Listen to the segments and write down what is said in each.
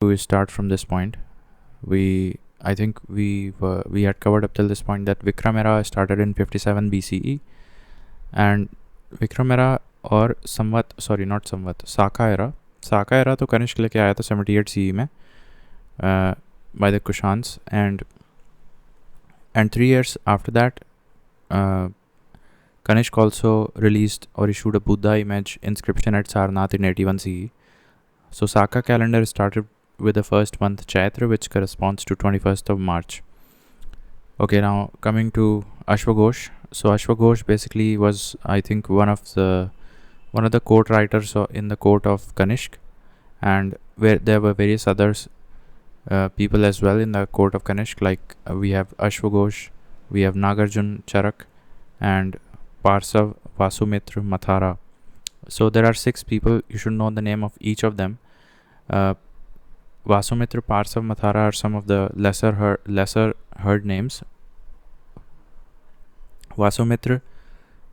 To start from this point, I think we had covered up till this point that Vikram era started in 57 BCE, and Vikram era or not Samvat, Saka era तो कनिष्क लेके आया था 78 CE में by the Kushans, and 3 years after that Kanishk also released or issued a Buddha image inscription at Sarnath in 81 CE. So Saka calendar started with the first month Chaitra, which corresponds to 21st of March. Okay, now coming to Ashwaghosh. So Ashwaghosh basically was, I think, one of the court writers in the court of Kanishk, and where there were various others people as well in the court of Kanishk, like we have Ashwaghosh, we have Nagarjun, Charak, and Parsav, Vasumitra, Mathara. So there are 6 people. You should know the name of each of them. Vasumitra, Parsav, Mathara are some of the lesser heard names. Vasumitra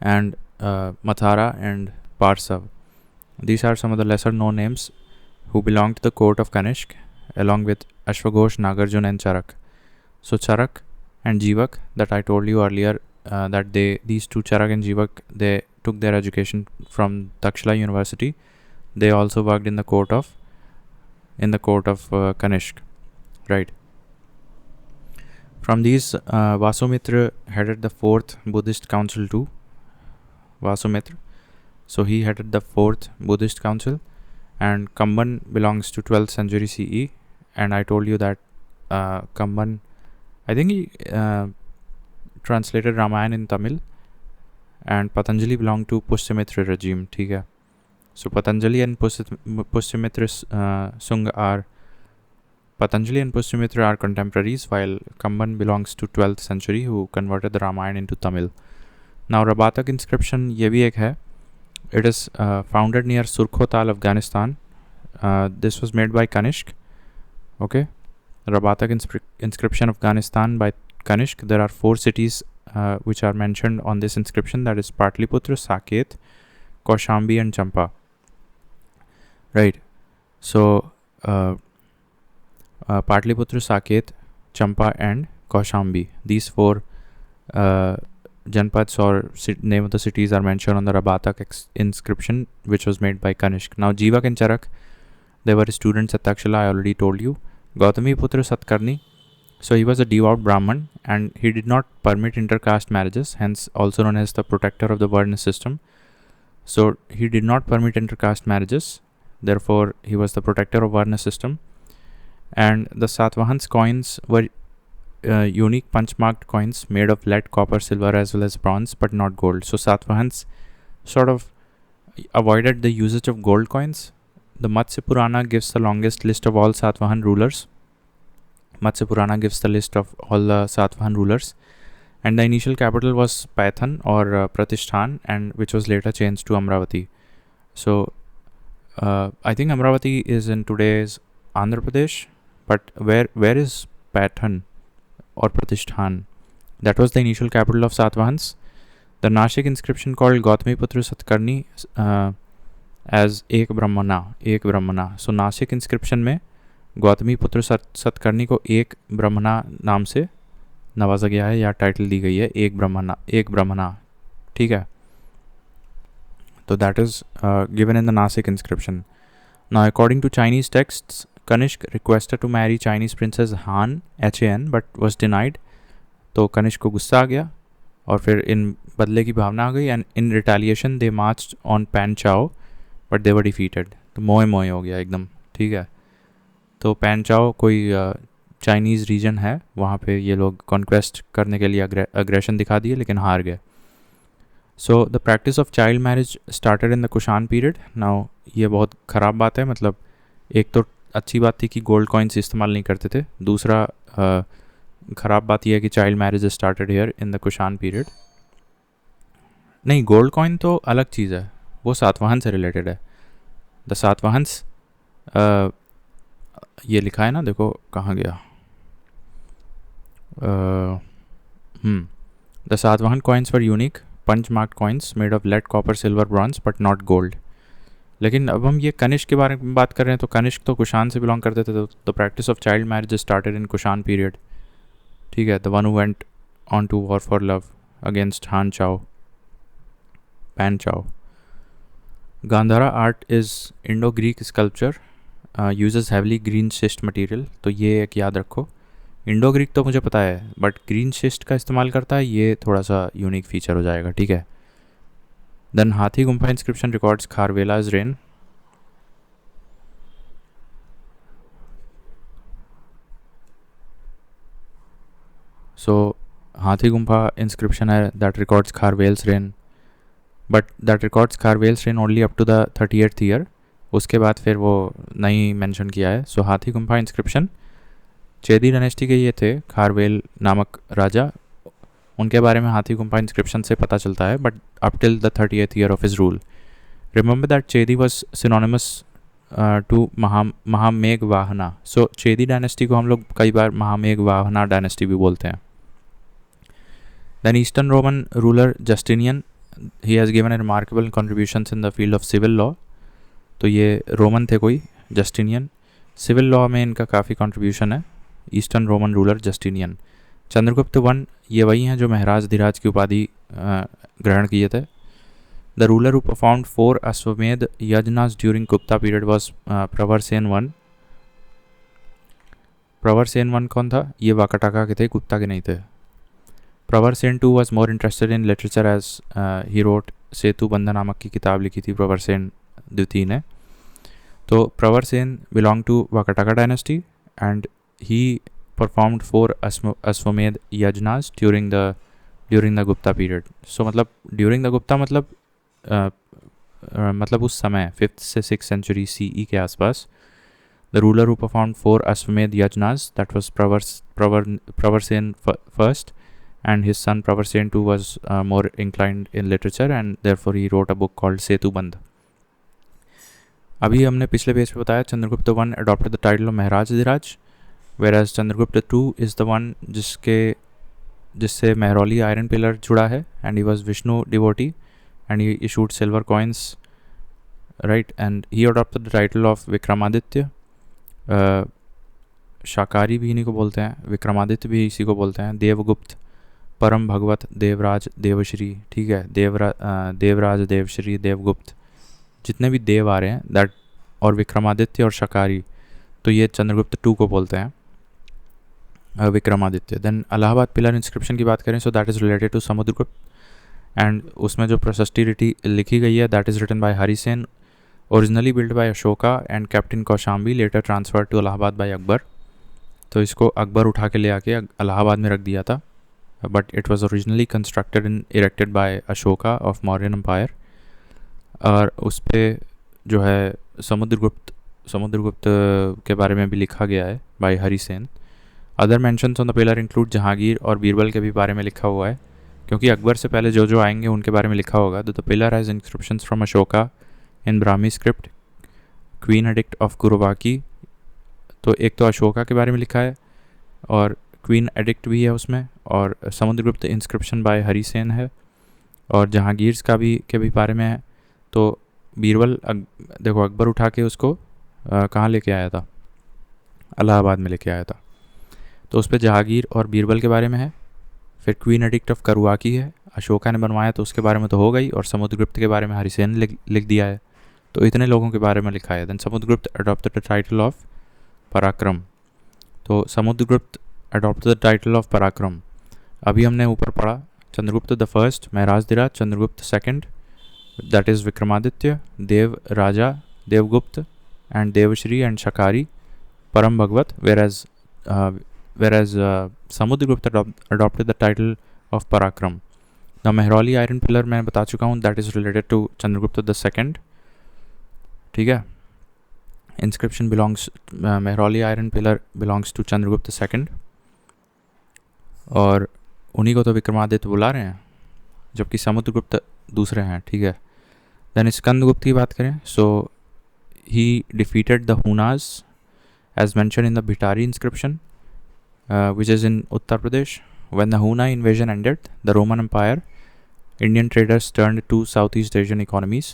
and Mathara and Parsav. These are some of the lesser known names who belong to the court of Kanishk, along with Ashwaghosh, Nagarjun and Charak. So Charak and Jivak, that I told you earlier, that these two, Charak and Jivak, they took their education from Takshila University. They also worked in the court of Kanishk, right? From these, Vasumitra headed the 4th Buddhist council too. Vasumitra, so he headed the 4th Buddhist council, and Kamban belongs to 12th century CE. And I told you that Kamban, I think he translated Ramayana in Tamil, and Patanjali belonged to Pushyamitra regime. ठीक है? So Patanjali and Pushyamitra are contemporaries, while Kamban belongs to 12th century, who converted the Ramayana into Tamil. Now Rabatak inscription ये भी एक है. It is founded near Surkhotal, Afghanistan. This was made by Kanishk. Okay, Rabatak inscription of Afghanistan by Kanishk. There are 4 cities which are mentioned on this inscription, that is Patliputra, Saket, Kaushambi and Champa. Right. So Patliputra, Saket, Champa and Kaushambi. These 4 Janpads or name of the cities are mentioned on the Rabatak inscription, which was made by Kanishk. Now Jivak and Charak, they were students at Takshila, I already told you. Gautami Putra Satkarni, so he was a devout Brahman, and he did not permit intercaste marriages, hence also known as the protector of the Varna system. So he did not permit intercaste marriages, therefore he was the protector of Varna system. And the Satvahans coins were unique punch-marked coins made of lead, copper, silver as well as bronze, but not gold. So Satvahans sort of avoided the usage of gold coins. The Matsya Purana gives the longest list of all Satvahan rulers. Matsya Purana gives the list of all the Satvahan rulers, and the initial capital was Paithan or Pratishthan, and which was later changed to Amravati. So I think Amravati is in today's Andhra Pradesh, but where is Paithan or Pratishthan? That was the initial capital of Satvahans. The Nashik inscription called Gautami Putra Satkarni as Ek Brahmana. So Nashik inscription में गौतमी पुत्र सतकर्णी को एक ब्रह्मणा नाम से नवाजा गया है या टाइटल दी गई है, एक ब्रह्मणा. ठीक है, तो that is given in the Nasik inscription. Now according to Chinese texts, Kanishka requested to marry Chinese princess Han HAN but was denied. तो कनिष्क को गुस्सा आ गया और फिर इन बदले की भावना आ गई, and in retaliation they marched on pan चाओ बट दे वर डिफीटेड. तो मोए हो गया एकदम. ठीक है, तो पैन चाओ कोई चाइनीज़ रीजन है, वहाँ पे ये लोग कॉन्क्वेस्ट करने के लिए अग्रेशन दिखा दिए, लेकिन हार गए. So the practice of child marriage started in the Kushan period. Now ये बहुत ख़राब बात है. मतलब एक तो अच्छी बात थी कि गोल्ड कॉइन्स इस्तेमाल नहीं करते थे, दूसरा ख़राब बात यह है कि child marriage started here in the Kushan period. नहीं, गोल्ड कॉइन तो अलग चीज़ है, वो सातवाहन से रिलेटेड है. द सातवाहन्स ये लिखा है ना, देखो कहाँ गया. The Satavahana coins were unique punch marked coins made of lead, copper, silver, bronze but not gold. लेकिन अब हम ये कनिष्क के बारे में बात कर रहे हैं, तो कनिष्क तो कुषाण से बिलोंग करते थे, तो the practice of child marriage started in Kushan period, ठीक है. The one who went on to war for love against Han Chao, Pan Chao. Gandhara art is Indo Greek sculpture, uses heavily green schist material. तो ये एक याद रखो. Indo Greek तो मुझे पता है, बट ग्रीन शिस्ट का इस्तेमाल करता है, ये थोड़ा सा यूनिक फीचर हो जाएगा, ठीक है. Then Hathi Gumpha inscription records Kharavela's reign. So Hathi Gumpha inscription है that records Kharavela's reign, but that records Kharavela's reign only up to the 38th year. उसके बाद फिर वो नहीं मेंशन किया है. सो हाथी गुम्फा इंस्क्रिप्शन चेदी डायनेस्टी के ये थे, खारवेल नामक राजा, उनके बारे में हाथी गुम्फा इंस्क्रिप्शन से पता चलता है, but up till the 38th year of his rule. Remember that Chedi was synonymous to Mahamegha Vahana. So Chedi dynasty को हम लोग कई बार महामेघ वाहना डायनेस्टी भी बोलते हैं. Then Eastern Roman ruler Justinian, he has given a remarkable contributions in the field of civil law. तो ये Roman थे कोई, जस्टिनियन. सिविल लॉ में इनका काफ़ी कॉन्ट्रीब्यूशन है. Eastern Roman ruler Justinian. Chandragupta one, ये वही हैं जो महराज धीराज की उपाधि ग्रहण किए थे. द रूलर हु परफॉर्म्ड 4 अश्वमेध yajnas during Gupta period was Pravarasena one. Pravarasena one कौन था? ये वाकाटाका के थे, गुप्ता के नहीं थे. Pravarasena two was more interested in literature as he wrote Setu Bandh नामक की किताब लिखी थी प्रवरसेन द्वितीय ने. तो Pravarsen belong to Vakataka dynasty and he performed 4 अश्वमेध यज्ञास during the Gupta period. So मतलब ड्यूरिंग द गुप्ता मतलब उस समय 5th से 6th सेंचुरी CE के आसपास. द रूलर हु परफॉर्म्ड 4 अश्वमेध yajnas, that was Pravarasena first, and his son Pravarasena two was more inclined in literature and therefore he wrote a book called Setubandh. अभी हमने पिछले पेज पे बताया Chandragupta one adopted the title of Maharaj Dhiraj, whereas Chandragupta two is the one जिससे Mehrauli iron pillar जुड़ा है, and he was Vishnu devotee and he issued silver coins, right. And he adopted the title of Vikramaditya. शाकारी भी इन्हीं को बोलते हैं, विक्रमादित्य भी इसी को बोलते हैं. देवगुप्त, परम भगवत, देवराज, देवश्री, ठीक है. देवराज, देवश्री, देवगुप्त, जितने भी देव आ रहे हैं दैट, और विक्रमादित्य और शाकारी, तो ये चंद्रगुप्त टू को बोलते हैं, Vikramaditya. Then Allahabad pillar inscription की बात करें, so that is related to Samudragupta, and उसमें जो प्रशस्ति लिखी गई है that is written by Harisen, originally build by Ashoka and captain Kaushambi, later transferred to Allahabad by Akbar. तो इसको अकबर उठा के ले आके इलाहाबाद में रख दिया था, but it was originally constructed and erected by Ashoka of Mauryan empire. और उस पर जो है समुद्रगुप्त के बारे में भी लिखा गया है by Harisen. Other mentions on the pillar include Jahangir और बीरबल के भी बारे में लिखा हुआ है, क्योंकि अकबर से पहले जो आएंगे उनके बारे में लिखा होगा. The pillar has inscriptions from Ashoka in Brahmi script, queen edict of Karuvaki. तो एक तो अशोका के बारे में लिखा है और क्वीन एडिक्ट भी है उसमें, और समुद्रगुप्त इंस्क्रिप्शन बाय हरिसेन है, और जहांगीर के भी बारे में है. तो बीरबल देखो अकबर उठा के उसको कहाँ लेके आया था? इलाहाबाद में लेके आया था. तो उस पर जहांगीर और बीरबल के बारे में है. फिर क्वीन एडिक्ट ऑफ करुआकी है, अशोका ने बनवाया तो उसके बारे में तो हो गई, और समुद्रगुप्त के बारे में हरिसेन ने लिख दिया है. तो इतने लोगों के बारे में लिखा है. Then Samudragupta adopted the title of Parakram. तो Samudragupta adopted the title of Parakram. अभी हमने ऊपर पढ़ा Chandragupta the first Maharaj Dhiraj, Chandragupta second that is Vikramaditya, Dev Raja, Devgupta and Devshri and Shakari, Param Bhagwat, whereas Samudragupta adopted the title of Parakram. The Mehrauli iron pillar मैं बता चुका हूँ, that is related to Chandragupta the second, ठीक है. Inscription belongs Mehrauli iron pillar belongs to Chandragupta second, और उन्हीं को तो विक्रमादित्य बुला रहे हैं, जबकि समुद्रगुप्त दूसरे हैं, ठीक है. देन स्कंदगुप्त की बात करें, so he defeated the Hunas as mentioned in the Bhitari inscription, which is in Uttar Pradesh. When the Huna invasion ended, the Roman Empire, Indian traders turned to Southeast Asian economies.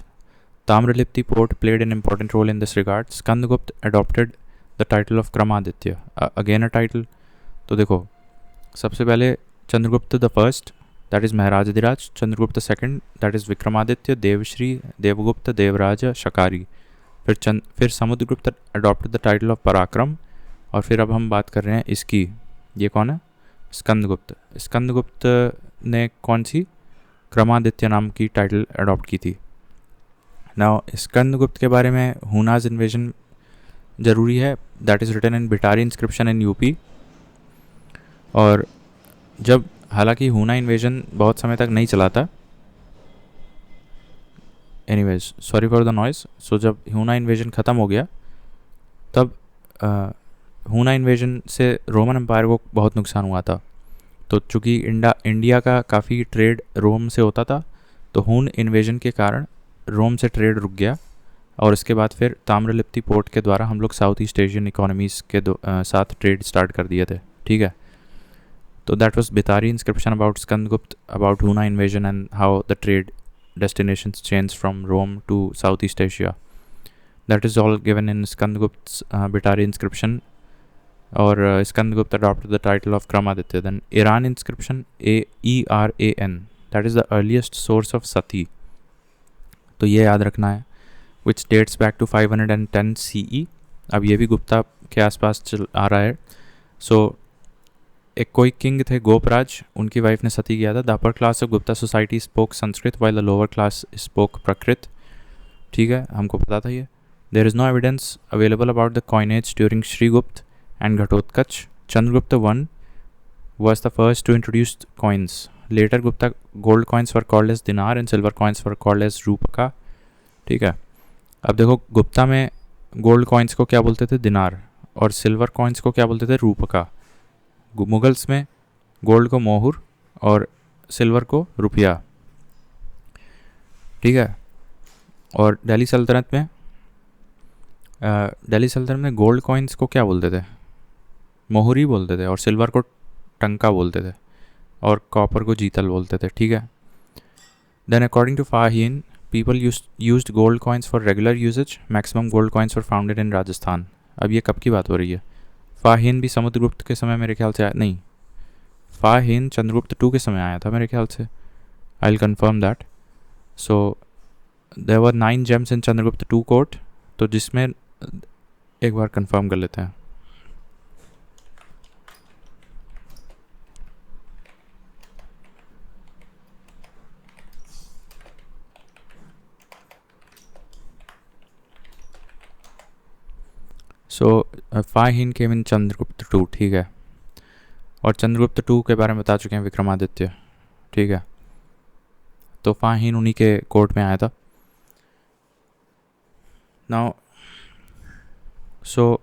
Tamralipti port played an important role in this regard. Skandagupta adopted the title of Kramaditya. Again a title. तो देखो, सबसे पहले Chandragupta the first, that is Maharajadhiraj. Chandragupta second, that is Vikramaditya, Devshri, Devgupta, Devraj, Shakari. फिर Samudragupta adopted the title of Parakram. और फिर अब हम बात कर रहे हैं इसकी, ये कौन है? स्कंदगुप्त. स्कंदगुप्त ने कौन सी? क्रमादित्य नाम की टाइटल अडॉप्ट की थी. नाउ स्कंदगुप्त के बारे में हुनाज इन्वेजन ज़रूरी है, that is written in Bhitari inscription in UP. और जब, हालांकि हुना इन्वेजन बहुत समय तक नहीं चला था, anyways sorry for the noise. So जब हुना इन्वेजन ख़त्म हो गया, तब हुना इन्वेजन से रोमन एम्पायर को बहुत नुकसान हुआ था. तो चूँकि इंडिया का काफ़ी ट्रेड रोम से होता था, तो हुन इन्वेजन के कारण रोम से ट्रेड रुक गया. और इसके बाद फिर ताम्रलिप्ति पोर्ट के द्वारा हम लोग साउथ ईस्ट एशियन इकोनॉमीज़ के साथ ट्रेड स्टार्ट कर दिए थे. ठीक है. तो that was Bhitari inscription about Skandagupta, about Huna invasion and how the trade destinations changed from Rome to Southeast Asia. That is all given in Skandagupt's Bitari inscription. Or Skandagupta adopted the title of Kramaditya. Then Iran inscription, ERAN, that is the earliest source of Sati. तो ये याद रखना है, which dates back to 510 CE. अब ये भी गुप्ता के आसपास चल आ रहा है. So एक कोई किंग थे गोपराज, उनकी वाइफ ने सती किया था. The upper class of Gupta society spoke Sanskrit while the lower class spoke Prakrit. ठीक है, हमको पता था ये. There is no evidence available about the coinage during Srigupta and Ghatotkacha. Chandragupta one was the first to introduce coins. Later Gupta gold coins were called as dinar and silver coins were called as रूपका. ठीक है. अब देखो, गुप्ता में gold coins को क्या बोलते थे? दिनार. और सिल्वर कॉइन्स को क्या बोलते थे? रूपका. मुगल्स में गोल्ड को मोहर और सिल्वर को रुपया. ठीक है. और दिल्ली सल्तनत में गोल्ड कॉइन्स को क्या बोलते थे? मोहर ही बोलते थे. और सिल्वर को टंका बोलते थे. और कॉपर को जीतल बोलते थे. ठीक है. Then according to Fahien, people used gold coins for regular usages. Maximum gold coins were founded in Rajasthan. अब ये कब की बात हो रही है? फाहीन भी समुद्रगुप्त के समय मेरे ख्याल से आया नहीं. फाहीन चंद्रगुप्त 2 के समय आया था मेरे ख्याल से. I will confirm that. So there were 9 gems in Chandragupta 2 court. तो जिसमें एक बार कंफर्म कर लेते हैं. सो फाहीन केम इन चंद्रगुप्त 2. ठीक है. और चंद्रगुप्त 2 के बारे में बता चुके हैं विक्रमादित्य. ठीक है. तो फाहीन उन्हीं के कोर्ट में आया था. नाउ सो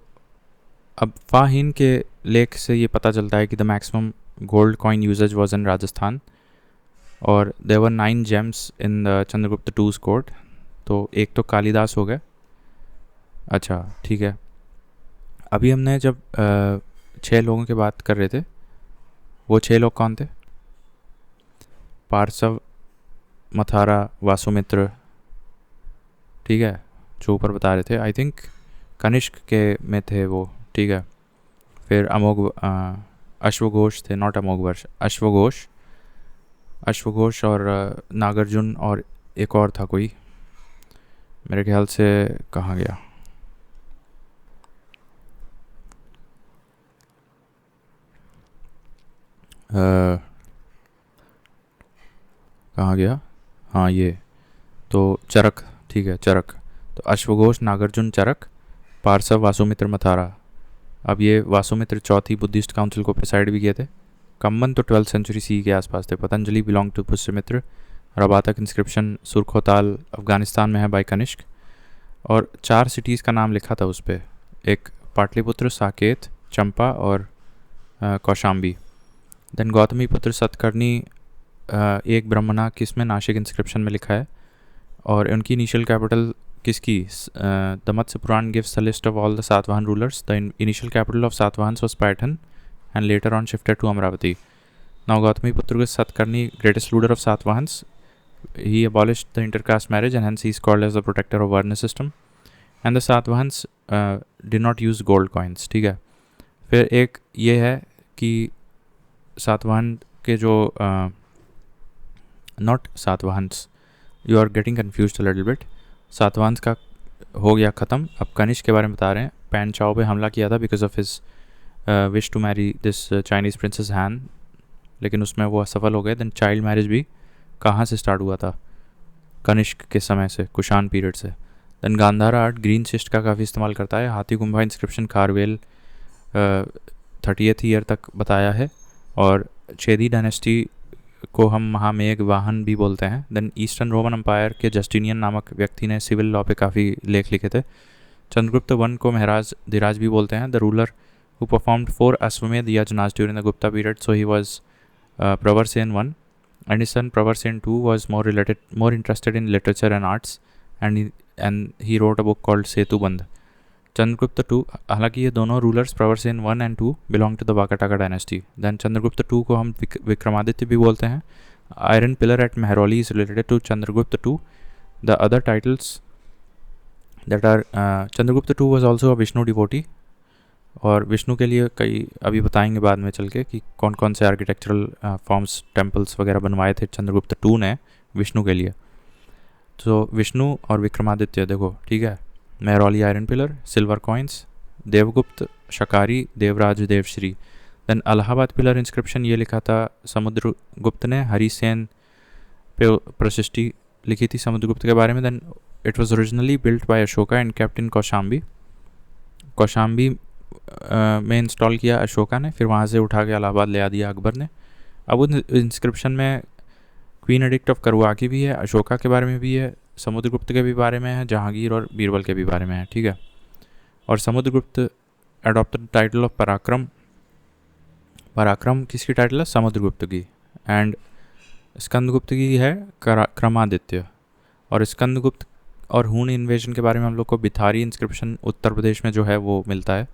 अब फाहीन के लेख से ये पता चलता है कि the maximum gold coin usage was in Rajasthan. और there were 9 gems in the Chandragupta 2's court. तो एक तो कालिदास हो गए. अच्छा, ठीक है. अभी हमने जब 6 लोगों की बात कर रहे थे, वो 6 लोग कौन थे? पार्सव, मथारा, वासुमित्र. ठीक है, जो ऊपर बता रहे थे. आई थिंक कनिष्क के में थे वो. ठीक है. फिर अश्वघोष थे, नॉट अमोघवर्ष, अश्वघोष और नागार्जुन. और एक और था कोई, मेरे ख्याल से कहाँ गया? कहाँ गया? हाँ, ये तो चरक. ठीक है, चरक. तो अश्वघोष, नागार्जुन, चरक, पार्सव, वासुमित्र, मथारा. अब ये वासुमित्र चौथी बुद्धिस्ट काउंसिल को प्रिसाइड भी किए थे. कम्बन तो 12th सेंचुरी सी के आसपास थे. Patanjali belong to Pushyamitra. Rabatak inscription Surkh Kotal Afghanistan में है बाय कनिष्क. और 4 सिटीज़ का नाम लिखा था उस पर. एक पाटलिपुत्र, साकेत, चंपा और कौशाम्बी. देन गौतमी पुत्र सतकर्णी एक ब्रह्मणा किसमें? नासिक इंस्क्रिप्शन में लिखा है. और उनकी इनिशियल कैपिटल किसकी? The Matsya Purana gives the list of all the Satavahana rulers. The initial capital of Satavahanas was Paithan and later on shifted to Amaravati. Now Gautami Putra Satakarni, greatest ruler of Satavahanas, He abolished the intercaste marriage and hence he is called as the protector of Varna system. And the Satvahans did not use gold coins. ठीक है. फिर एक ये है कि सातवाहन के जो not Satavahanas, you are getting confuse a little bit. Satavahanas का हो गया ख़त्म. अब कनिष्क के बारे में बता रहे हैं. पैन चाओ पे हमला किया था because of his wish to marry this Chinese princess Han, लेकिन उसमें वो असफल हो गए. देन चाइल्ड मैरिज भी कहाँ से स्टार्ट हुआ था? कनिष्क के समय से, कुषाण पीरियड से. देन गांधारा आर्ट ग्रीन शिस्ट का काफ़ी इस्तेमाल करता है. हाथी गुम्बा इंस्क्रिप्शन खारवेल 30th ईयर तक बताया है. और चेदी डायनेस्टी को हम महामेघ वाहन भी बोलते हैं. देन ईस्टर्न रोमन अम्पायर के जस्टिनियन नामक व्यक्ति ने सिविल लॉ पे काफ़ी लेख लिखे थे. चंद्रगुप्त वन को महराज धीराज भी बोलते हैं. द रूलर हु परफॉर्म्ड 4 अश्वमेध यज्ञ during the Gupta period, so he was Pravarasena one, and his son Pravarsen II was more interested in literature and arts, and he wrote a book called Setubandh. Chandragupta II, हालांकि ये दोनों rulers Pravarasena 1 and 2 belong to the Vakataka dynasty. Then Chandragupta II को हम विक्रमादित्य भी बोलते हैं. Iron pillar at Mehrauli is related to Chandragupta II. The other titles that are Chandragupta II was also a Vishnu devotee, और विष्णु के लिए कई अभी बताएंगे बाद में चल के कि कौन कौन से आर्किटेक्चरल फॉर्म्स, टेम्पल्स वगैरह बनवाए थे चंद्रगुप्त II ने विष्णु के लिए. तो विष्णु और विक्रमादित्य देखो, ठीक है. Mehrauli iron pillar, silver coins, Devgupta, Shakari, Devraj, Devshri. Then Allahabad pillar inscription ये लिखा था समुद्रगुप्त ने. हरिसेन पे प्रशिष्टि लिखी थी समुद्रगुप्त के बारे में. Then it was originally built by Ashoka and kept in Kaushambi. Kaushambi में इंस्टॉल किया अशोका ने, फिर वहाँ से उठा के इलाहाबाद ले आ दिया अकबर ने. अब उन इंस्क्रिप्शन में क्वीन एडिक्ट ऑफ करवाकी भी है, अशोका के बारे में भी है, समुद्रगुप्त के भी बारे में है, जहांगीर और बीरबल के भी बारे में है. ठीक है. और समुद्रगुप्त अडॉप्टेड टाइटल ऑफ पराक्रम. पराक्रम किसकी टाइटल है? समुद्रगुप्त की. एंड स्कंदगुप्त की है क्रमादित्य. और स्कंदगुप्त और हून इन्वेजन के बारे में हम लोग को बिथारी इंस्क्रिप्शन उत्तर प्रदेश में जो है वो मिलता है.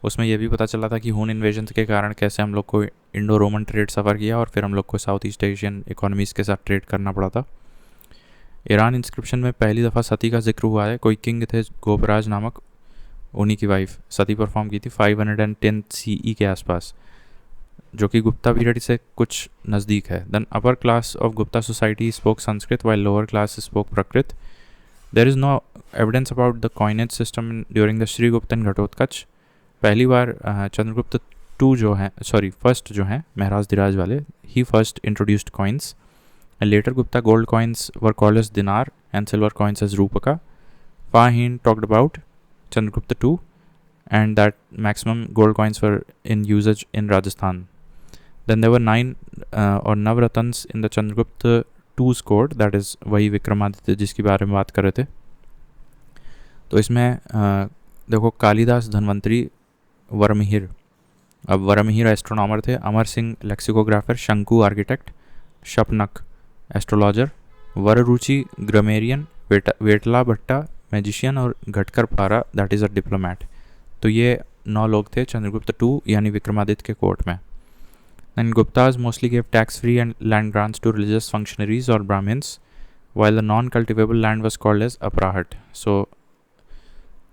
उसमें यह भी पता चला था कि हून इन्वेजन के कारण कैसे हम लोग को इंडो रोमन ट्रेड सफ़र किया और फिर हम लोग को साउथ ईस्ट एशियन इकोनॉमीज़ के साथ ट्रेड करना पड़ा था. ईरान इंस्क्रिप्शन में पहली दफ़ा सती का जिक्र हुआ है. कोई किंग थे गोपराज नामक, उन्हीं की वाइफ सती परफॉर्म की थी 510 CE के आसपास, जो कि गुप्ता पीरियड से कुछ नज़दीक है. Then upper class of Gupta society spoke Sanskrit while lower class spoke Prakrit. There is no evidence about the coinage system during the Srigupta and Ghatotkacha. पहली बार चंद्रगुप्त II जो हैं, फर्स्ट जो हैं महराज धीराज वाले, he first introduced coins. And later Gupta gold coins were called as dinar and silver coins as rupaka. Fahien talked about Chandragupta II and that maximum gold coins were in usage in Rajasthan. Then there were 9 or Navratans in the Chandragupta II's court, that is वही विक्रमादित्य जिसके बारे में बात कर रहे थे. तो इसमें देखो कालिदास धन्वंतरी, वरमिहिर. अब वरमिहिर एस्ट्रोनॉमर थे, अमर सिंह लेक्सिकोग्राफर, शंकु आर्किटेक्ट, शपनक एस्ट्रोलॉजर, वररुचि ग्रामेरियन, वेटला भट्टा मैजिशियन और घटकर पारा दैट इज़ अ डिप्लोमैट. तो ये 9 लोग थे चंद्रगुप्त II यानी विक्रमादित्य के कोर्ट में. And Guptas mostly gave tax free and land grants to religious functionaries और Brahmans, while the non cultivable land was called as Aprahata. So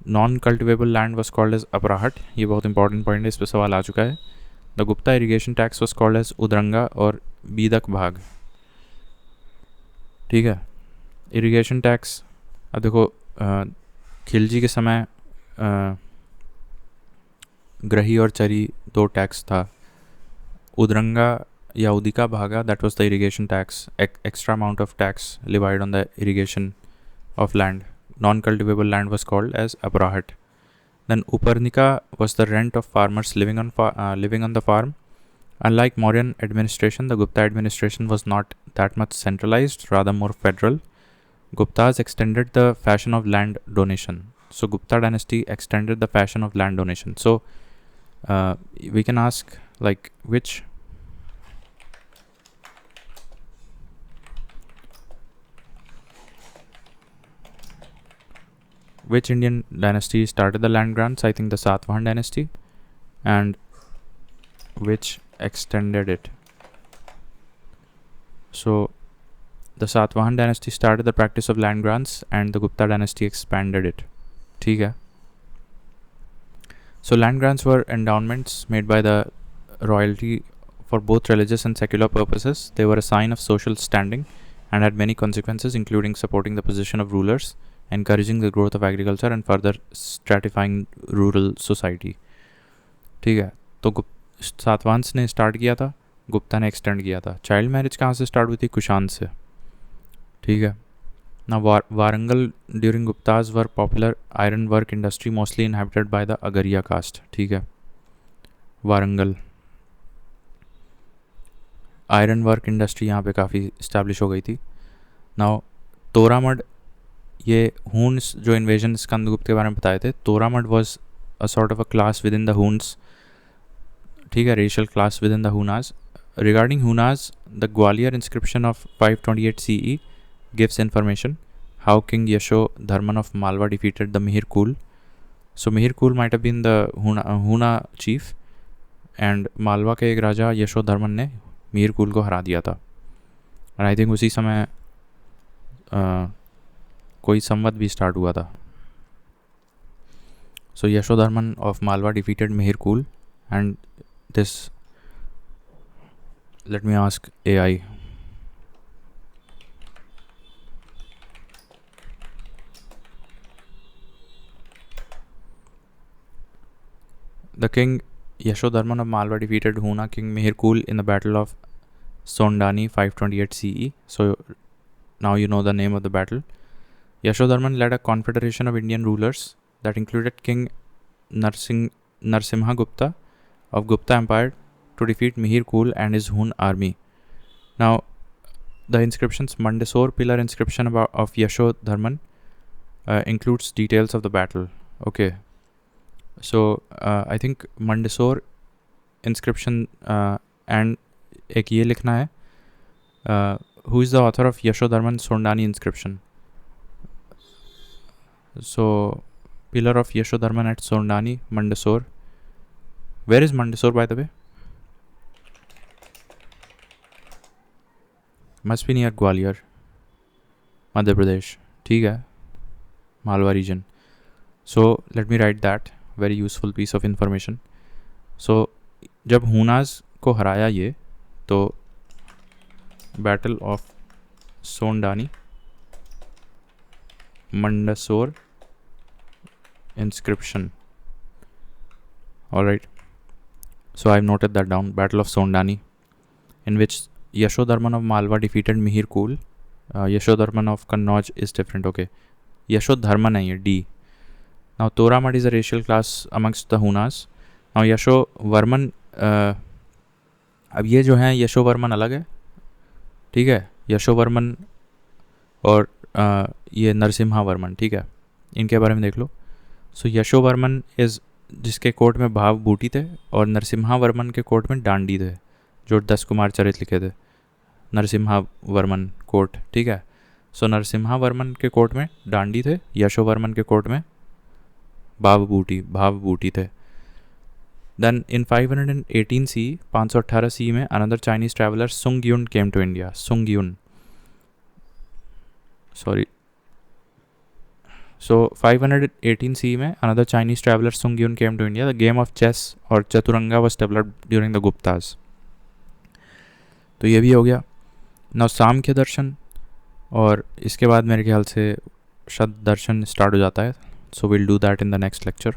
non cultivable land was called as Aprahata. ये बहुत इंपॉर्टेंट पॉइंट है, इस पर सवाल आ चुका है. The Gupta irrigation tax was called as Udranga और बीदक भाग. ठीक है. इरीगेशन टैक्स, अब देखो खिलजी के समय ग्रही और चरी 2 टैक्स था. उदरंगा या Udika Bhaga, that was the irrigation tax, extra amount of tax levied on the irrigation of land. Non cultivable land was called as Aprahata. Then Uparnika was the rent of farmers living on the farm. Unlike Mauryan administration, the Gupta administration was not that much centralized, rather more federal. Guptas extended the fashion of land donation. So Gupta dynasty extended the fashion of land donation. So we can ask like which Indian dynasty started the land grants? I think the Satavahan dynasty. And which extended it? So the Satavahana dynasty started the practice of land grants and the Gupta dynasty expanded it. ठीक है. So land grants were endowments made by the royalty for both religious and secular purposes. They were a sign of social standing and had many consequences, including supporting the position of rulers, encouraging the growth of agriculture, and further stratifying rural society. ठीक है. तो सातवाहन ने start किया था, गुप्ता ने extend किया था. Child marriage कहाँ से स्टार्ट हुई थी? कुशाण से. ठीक है. Now Warangal during Guptas were popular iron work industry mostly inhabited by the Agaria caste. ठीक है. वारंगल आयरन वर्क इंडस्ट्री यहाँ पे काफ़ी इस्टेब्लिश हो गई थी. नाउ तोरामड, ये हून्स जो इन्वेजन स्कंदगुप्त के बारे में बताए थे, Toraman was a sort of a class within the Huns. ठीक है, racial class within the Hunas. Regarding Hunas, the Gwalior inscription of 528 CE gives information how King Yasho Dharman of Malwa defeated the Mihir Kul. So Mihir Kul might have been the Huna chief, and Malwa के एक राजा यशो धर्मन ने मीर कुल को हरा दिया था. और I think उसी समय कोई संवत भी स्टार्ट हुआ था. सो यशो धर्मन ऑफ मालवा डिफीटेड मिहिर कुल, and this, let me ask AI. The king Yashodharman of Malwa defeated Huna king Mihir Kul in the battle of Sondani 528 CE. So now you know the name of the battle. Yashodharman led a confederation of Indian rulers that included King Narsimha Gupta of Gupta Empire to defeat Mihir Kul and his Hun army. Now the inscriptions, Mandesore pillar inscription of Yashodharman includes details of the battle. Okay. So I think Mandesore inscription and एक ये लिखना है, who is the author of Yashodharman Sondani inscription. So pillar of Yashodharman at Sondani, Mandesore. Where is Mandesore, by the way? Must be near Gwalior, Madhya Pradesh. ठीक है, Malwa region. So let me write that. Very useful piece of information. So जब हूनाज को हराया ये, तो battle of Sondani, Mandsaur inscription. Alright, so I have noted that down. Battle of Sondani in which Yashodharman of Malwa defeated Mihir Kul. Yashodharman of Kannauj is different. Okay, Yashodharman है ये, D. Now Toramad is a racial class amongst the Hunas. Now Yashovarman, अब ये जो हैं यशोवर्मन अलग है. ठीक है, यशोवर्मन और ये नरसिम्हा वर्मन. ठीक है, इनके बारे में देख लो. सो यशोवर्मन इज़ जिसके कोर्ट में भाव बूटी थे, और नरसिम्हा वर्मन के कोर्ट में डांडी थे, जो 10 कुमार चरित लिखे थे. नरसिम्हा वर्मन कोर्ट. ठीक है, सो नरसिम्हा वर्मन के कोर्ट में डांडी थे, यशोवर्मन के कोर्ट में भाव बूटी थे. देन इन 518 CE, 518 CE में another Chinese traveller Sung Yun came to India. Sung Yun, sorry. So 518 CE में another Chinese traveller Sung Yun came to India. The game of chess और Chaturanga was developed during the Guptas. तो ये भी हो गया. Now सांख्य दर्शन, और इसके बाद मेरे ख्याल से शत दर्शन स्टार्ट हो जाता है. So we'll do that in the next lecture.